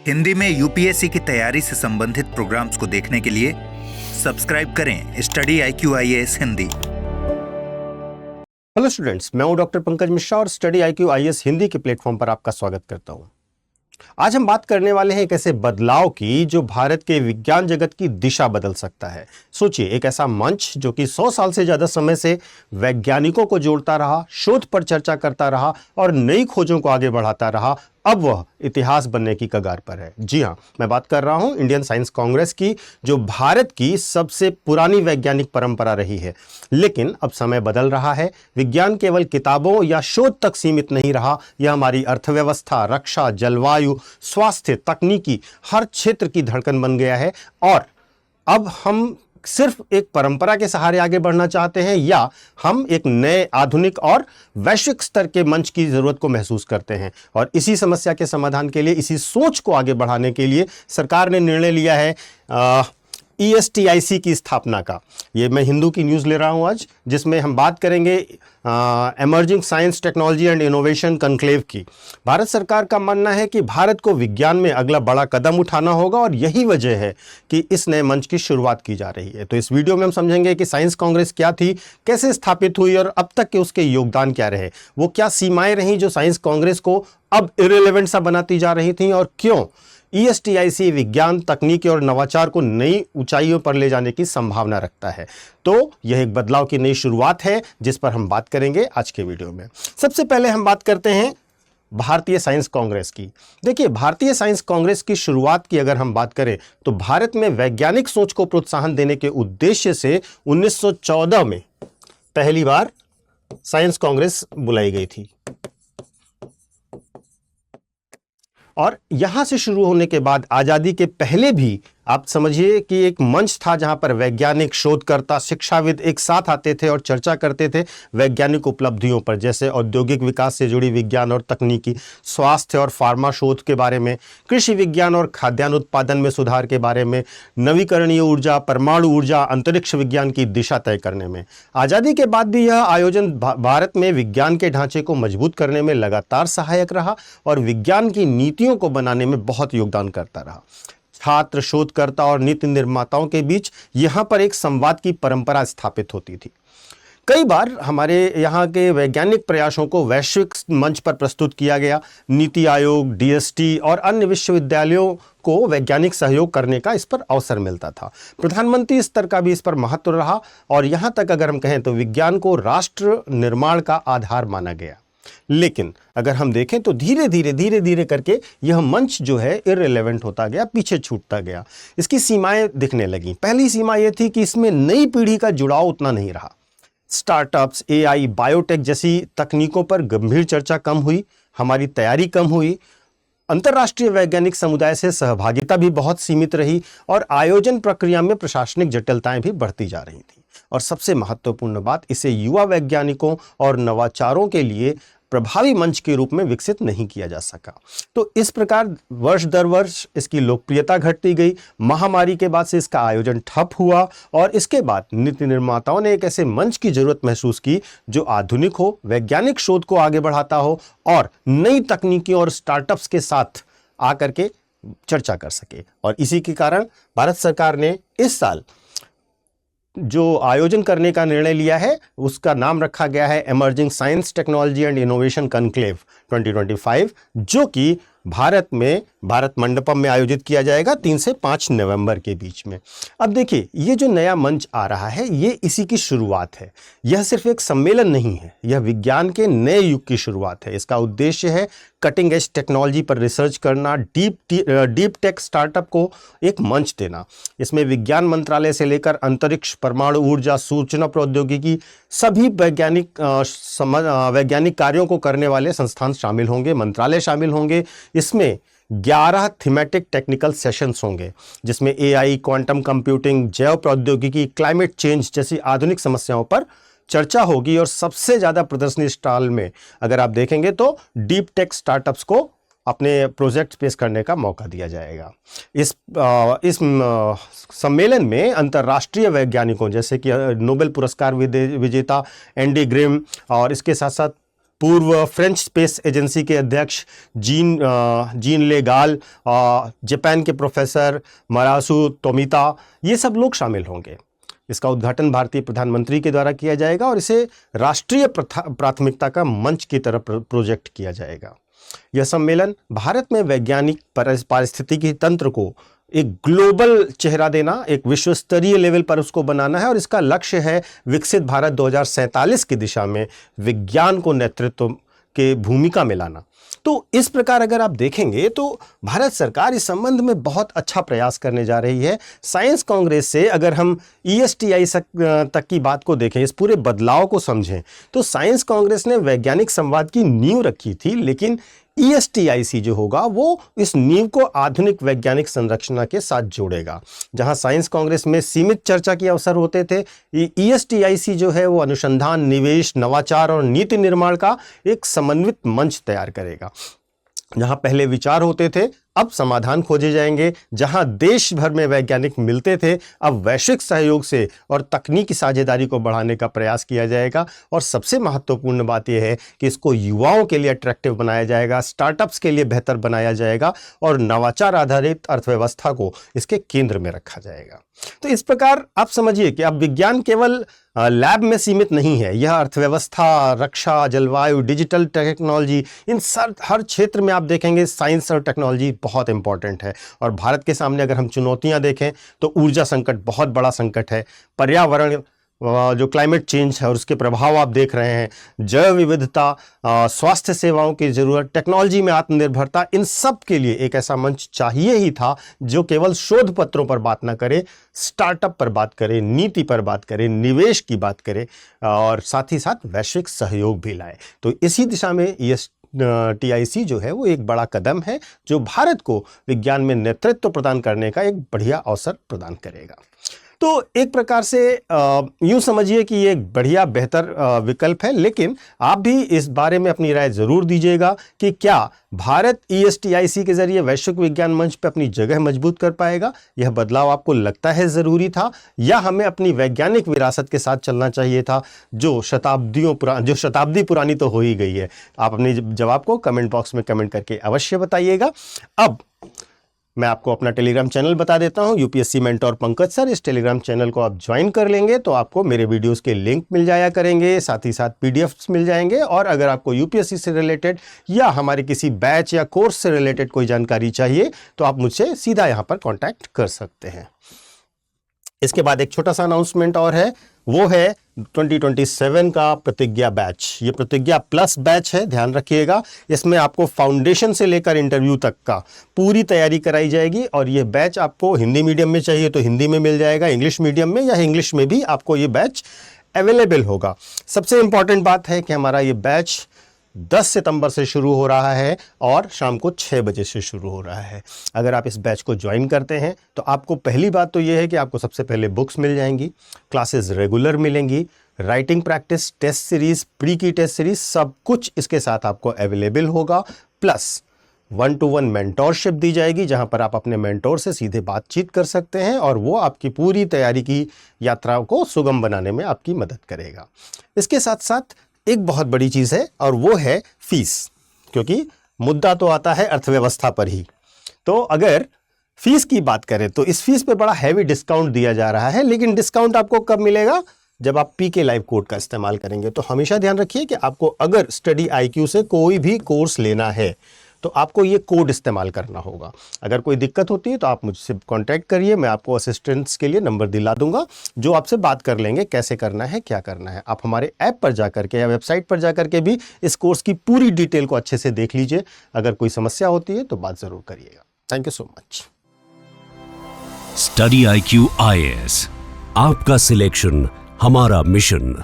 हिंदी में यूपीएससी की तैयारी से संबंधित प्रोग्राम्स को देखने के लिए सब्सक्राइब करें study IQ IAS Hindi. Hello students, मैं हूं डॉक्टर पंकज मिश्रा और स्टडी IQ IAS हिंदी के प्लेटफॉर्म पर आपका स्वागत करता हूं। आज हम बात करने वाले हैं एक ऐसे बदलाव की जो भारत के विज्ञान जगत की दिशा बदल सकता है। सोचिए, एक ऐसा मंच जो कि 100 साल से ज्यादा समय से वैज्ञानिकों को जोड़ता रहा, शोध पर चर्चा करता रहा और नई खोजों को आगे बढ़ाता रहा, अब वह इतिहास बनने की कगार पर है। जी हां, मैं बात कर रहा हूं इंडियन साइंस कांग्रेस की, जो भारत की सबसे पुरानी वैज्ञानिक परंपरा रही है। लेकिन अब समय बदल रहा है। विज्ञान केवल किताबों या शोध तक सीमित नहीं रहा, यह हमारी अर्थव्यवस्था, रक्षा, जलवायु, स्वास्थ्य, तकनीकी हर क्षेत्र की धड़कन बन गया है। और अब हम सिर्फ एक परंपरा के सहारे आगे बढ़ना चाहते हैं या हम एक नए, आधुनिक और वैश्विक स्तर के मंच की जरूरत को महसूस करते हैं। और इसी समस्या के समाधान के लिए, इसी सोच को आगे बढ़ाने के लिए सरकार ने निर्णय लिया है ESTIC की स्थापना का। ये मैं हिंदू की न्यूज़ ले रहा हूं आज, जिसमें हम बात करेंगे emerging science, technology and innovation conclave की। भारत सरकार का मानना है कि भारत को विज्ञान में अगला बड़ा कदम उठाना होगा और यही वजह है कि इस नए मंच की शुरुआत की जा रही है। तो इस वीडियो में हम समझेंगे कि साइंस कांग्रेस क्या थी, कैसे स्थापित हुई और अब तक के उसके योगदान क्या रहे। वो क्या सीमाएं रहीं जो साइंस कांग्रेस को अब इररिलेवेंट सा बनाती जा रही थी, और क्यों ESTIC विज्ञान, तकनीक और नवाचार को नई ऊंचाइयों पर ले जाने की संभावना रखता है। तो यह एक बदलाव की नई शुरुआत है जिस पर हम बात करेंगे आज के वीडियो में। सबसे पहले हम बात करते हैं भारतीय साइंस कांग्रेस की। देखिए, भारतीय साइंस कांग्रेस की शुरुआत की अगर हम बात करें तो भारत में वैज्ञानिक सोच को प्रोत्साहन देने के उद्देश्य से 1914 में पहली बार साइंस कांग्रेस बुलाई गई थी। और यहां से शुरू होने के बाद आजादी के पहले भी आप समझिए कि एक मंच था जहां पर वैज्ञानिक, शोधकर्ता, शिक्षाविद एक साथ आते थे और चर्चा करते थे वैज्ञानिक उपलब्धियों पर, जैसे औद्योगिक विकास से जुड़ी विज्ञान और तकनीकी, स्वास्थ्य और फार्मा शोध के बारे में, कृषि विज्ञान और खाद्यान्न उत्पादन में सुधार के बारे में, नवीकरणीय ऊर्जा, परमाणु ऊर्जा, अंतरिक्ष विज्ञान की दिशा तय करने में। आजादी के बाद भी यह आयोजन भारत में विज्ञान के ढांचे को मजबूत करने में लगातार सहायक रहा और विज्ञान की नीतियों को बनाने में बहुत योगदान करता रहा। छात्र, शोधकर्ता और नीति निर्माताओं के बीच यहां पर एक संवाद की परंपरा स्थापित होती थी। कई बार हमारे यहाँ के वैज्ञानिक प्रयासों को वैश्विक मंच पर प्रस्तुत किया गया। नीति आयोग, DST और अन्य विश्वविद्यालयों को वैज्ञानिक सहयोग करने का इस पर अवसर मिलता था। प्रधानमंत्री स्तर का भी इस पर महत्व रहा और यहाँ तक अगर हम कहें तो विज्ञान को राष्ट्र निर्माण का आधार माना गया। लेकिन अगर हम देखें तो धीरे धीरे करके यह मंच जो है इररिलेवेंट होता गया, पीछे छूटता गया। इसकी सीमाएं दिखने लगी। पहली सीमा यह थी कि इसमें नई पीढ़ी का जुड़ाव उतना नहीं रहा। स्टार्टअप्स, AI, बायोटेक जैसी तकनीकों पर गंभीर चर्चा कम हुई, हमारी तैयारी कम हुई, अंतर्राष्ट्रीय वैज्ञानिक समुदाय से सहभागिता भी बहुत सीमित रही और आयोजन प्रक्रिया में प्रशासनिक जटिलताएं भी बढ़ती जा रही थी। और सबसे महत्वपूर्ण बात, इसे युवा वैज्ञानिकों और नवाचारों के लिए प्रभावी मंच के रूप में विकसित नहीं किया जा सका। तो इस प्रकार वर्ष दर वर्ष इसकी लोकप्रियता घटती गई। महामारी के बाद से इसका आयोजन ठप हुआ और इसके बाद नीति निर्माताओं ने एक ऐसे मंच की जरूरत महसूस की जो आधुनिक हो, वैज्ञानिक शोध को आगे बढ़ाता हो और नई तकनीकी और स्टार्टअप्स के साथ आकर के चर्चा कर सके। और इसी के कारण भारत सरकार ने इस साल जो आयोजन करने का निर्णय लिया है उसका नाम रखा गया है emerging science, technology and innovation conclave 2025, जो कि भारत में भारत मंडपम में आयोजित किया जाएगा 3 से 5 नवंबर के बीच में। अब देखिए, ये जो नया मंच आ रहा है ये इसी की शुरुआत है। यह सिर्फ एक सम्मेलन नहीं है, यह विज्ञान के नए युग की शुरुआत है। इसका उद्देश्य है कटिंग एज टेक्नोलॉजी पर रिसर्च करना, डीप टेक स्टार्टअप को एक मंच देना। इसमें विज्ञान मंत्रालय से लेकर अंतरिक्ष, परमाणु ऊर्जा, सूचना प्रौद्योगिकी, सभी वैज्ञानिक कार्यों को करने वाले संस्थान शामिल होंगे, मंत्रालय शामिल होंगे। इसमें 11 थीमेटिक टेक्निकल सेशंस होंगे जिसमें AI, क्वांटम कंप्यूटिंग, जैव प्रौद्योगिकी, क्लाइमेट चेंज जैसी आधुनिक समस्याओं पर चर्चा होगी। और सबसे ज्यादा प्रदर्शनी स्टॉल में अगर आप देखेंगे तो डीप टेक स्टार्टअप्स को अपने प्रोजेक्ट पेश करने का मौका दिया जाएगा। इस सम्मेलन में अंतर्राष्ट्रीय वैज्ञानिकों जैसे कि नोबेल पुरस्कार विजेता एंडी ग्रिम और इसके साथ साथ पूर्व फ्रेंच स्पेस एजेंसी के अध्यक्ष जीन ले गाल, जापान के प्रोफेसर मारासु तोमिता, ये सब लोग शामिल होंगे। इसका उद्घाटन भारतीय प्रधानमंत्री के द्वारा किया जाएगा और इसे राष्ट्रीय प्राथमिकता का मंच की तरह प्रोजेक्ट किया जाएगा। यह सम्मेलन भारत में वैज्ञानिक पारिस्थितिकी तंत्र को एक ग्लोबल चेहरा देना, एक विश्व स्तरीय लेवल पर उसको बनाना है और इसका लक्ष्य है विकसित भारत 2047 की दिशा में विज्ञान को नेतृत्व के भूमिका में लाना। तो इस प्रकार अगर आप देखेंगे तो भारत सरकार इस संबंध में बहुत अच्छा प्रयास करने जा रही है। साइंस कांग्रेस से अगर हम ESTI तक की बात को देखें, इस पूरे बदलाव को समझें, तो साइंस कांग्रेस ने वैज्ञानिक संवाद की नींव रखी थी, लेकिन ESTIC जो होगा वो इस नींव को आधुनिक वैज्ञानिक संरचना के साथ जोड़ेगा। जहां साइंस कांग्रेस में सीमित चर्चा के अवसर होते थे, ESTIC जो है वो अनुसंधान, निवेश, नवाचार और नीति निर्माण का एक समन्वित मंच तैयार करेगा। जहां पहले विचार होते थे, अब समाधान खोजे जाएंगे। जहां देश भर में वैज्ञानिक मिलते थे, अब वैश्विक सहयोग से और तकनीकी साझेदारी को बढ़ाने का प्रयास किया जाएगा। और सबसे महत्वपूर्ण बात यह है कि इसको युवाओं के लिए अट्रैक्टिव बनाया जाएगा, स्टार्टअप्स के लिए बेहतर बनाया जाएगा और नवाचार आधारित अर्थव्यवस्था को इसके केंद्र में रखा जाएगा। तो इस प्रकार आप समझिए कि अब विज्ञान केवल लैब में सीमित नहीं है, यह अर्थव्यवस्था, रक्षा, जलवायु, डिजिटल टेक्नोलॉजी, इन हर क्षेत्र में आप देखेंगे साइंस और टेक्नोलॉजी बहुत इंपॉर्टेंट है। और भारत के सामने अगर हम चुनौतियां देखें तो ऊर्जा संकट बहुत बड़ा संकट है, पर्यावरण जो क्लाइमेट चेंज है और उसके प्रभाव आप देख रहे हैं, जैव विविधता, स्वास्थ्य सेवाओं की ज़रूरत, टेक्नोलॉजी में आत्मनिर्भरता, इन सब के लिए एक ऐसा मंच चाहिए ही था जो केवल शोध पत्रों पर बात ना करे, स्टार्टअप पर बात करे, नीति पर बात करे, निवेश की बात करे और साथ ही साथ वैश्विक सहयोग भी लाए। तो इसी दिशा में ESTIC जो है वो एक बड़ा कदम है जो भारत को विज्ञान में नेतृत्व प्रदान करने का एक बढ़िया अवसर प्रदान करेगा। तो एक प्रकार से यूं समझिए कि ये एक बढ़िया बेहतर विकल्प है, लेकिन आप भी इस बारे में अपनी राय जरूर दीजिएगा कि क्या भारत ESTIC के जरिए वैश्विक विज्ञान मंच पर अपनी जगह मजबूत कर पाएगा। यह बदलाव आपको लगता है जरूरी था या हमें अपनी वैज्ञानिक विरासत के साथ चलना चाहिए था जो शताब्दी पुरानी तो हो ही गई है। आप अपने जवाब को कमेंट बॉक्स में कमेंट करके अवश्य बताइएगा। अब मैं आपको अपना टेलीग्राम चैनल बता देता हूं, UPSC मेंटोर पंकज सर। इस टेलीग्राम चैनल को आप ज्वाइन कर लेंगे तो आपको मेरे वीडियोस के लिंक मिल जाया करेंगे, साथ ही साथ PDFs मिल जाएंगे। और अगर आपको UPSC से रिलेटेड या हमारे किसी बैच या कोर्स से रिलेटेड कोई जानकारी चाहिए तो आप मुझसे सीधा यहां पर कॉन्टैक्ट कर सकते हैं। इसके बाद एक छोटा सा अनाउंसमेंट और है, वो है 2027 का प्रतिज्ञा बैच। ये प्रतिज्ञा प्लस बैच है, ध्यान रखिएगा। इसमें आपको फाउंडेशन से लेकर इंटरव्यू तक का पूरी तैयारी कराई जाएगी और ये बैच आपको हिंदी मीडियम में चाहिए तो हिंदी में मिल जाएगा, इंग्लिश मीडियम में या इंग्लिश में भी आपको ये बैच अवेलेबल होगा। सबसे इंपॉर्टेंट बात है कि हमारा ये बैच 10 सितंबर से शुरू हो रहा है और शाम को 6 बजे से शुरू हो रहा है। अगर आप इस बैच को ज्वाइन करते हैं तो आपको पहली बात तो ये है कि आपको सबसे पहले बुक्स मिल जाएंगी, क्लासेस रेगुलर मिलेंगी, writing practice, test series, pre की टेस्ट सीरीज, सब कुछ इसके साथ आपको अवेलेबल होगा। प्लस 1-to-1 मेंटोरशिप दी जाएगी जहां पर आप अपने मेंटोर से सीधे बातचीत कर सकते हैं और वो आपकी पूरी तैयारी की यात्रा को सुगम बनाने में आपकी मदद करेगा। इसके साथ साथ एक बहुत बड़ी चीज़ है और वो है फीस, क्योंकि मुद्दा तो आता है अर्थव्यवस्था पर ही। तो अगर फीस की बात करें तो इस फीस पे बड़ा हैवी डिस्काउंट दिया जा रहा है, लेकिन डिस्काउंट आपको कब मिलेगा? जब आप PK लाइव कोड का इस्तेमाल करेंगे। तो हमेशा ध्यान रखिए कि आपको अगर स्टडी IQ से कोई भी कोर्स लेना है तो आपको ये कोड इस्तेमाल करना होगा। अगर कोई दिक्कत होती है तो आप मुझसे कांटेक्ट करिए, मैं आपको असिस्टेंट्स के लिए नंबर दिला दूंगा जो आपसे बात कर लेंगे कैसे करना है, क्या करना है। आप हमारे ऐप पर जाकर के या वेबसाइट पर जाकर के भी इस कोर्स की पूरी डिटेल को अच्छे से देख लीजिए। अगर कोई समस्या होती है तो बात ज़रूर करिएगा। Thank you so much. Study IQ IAS, आपका सिलेक्शन हमारा मिशन।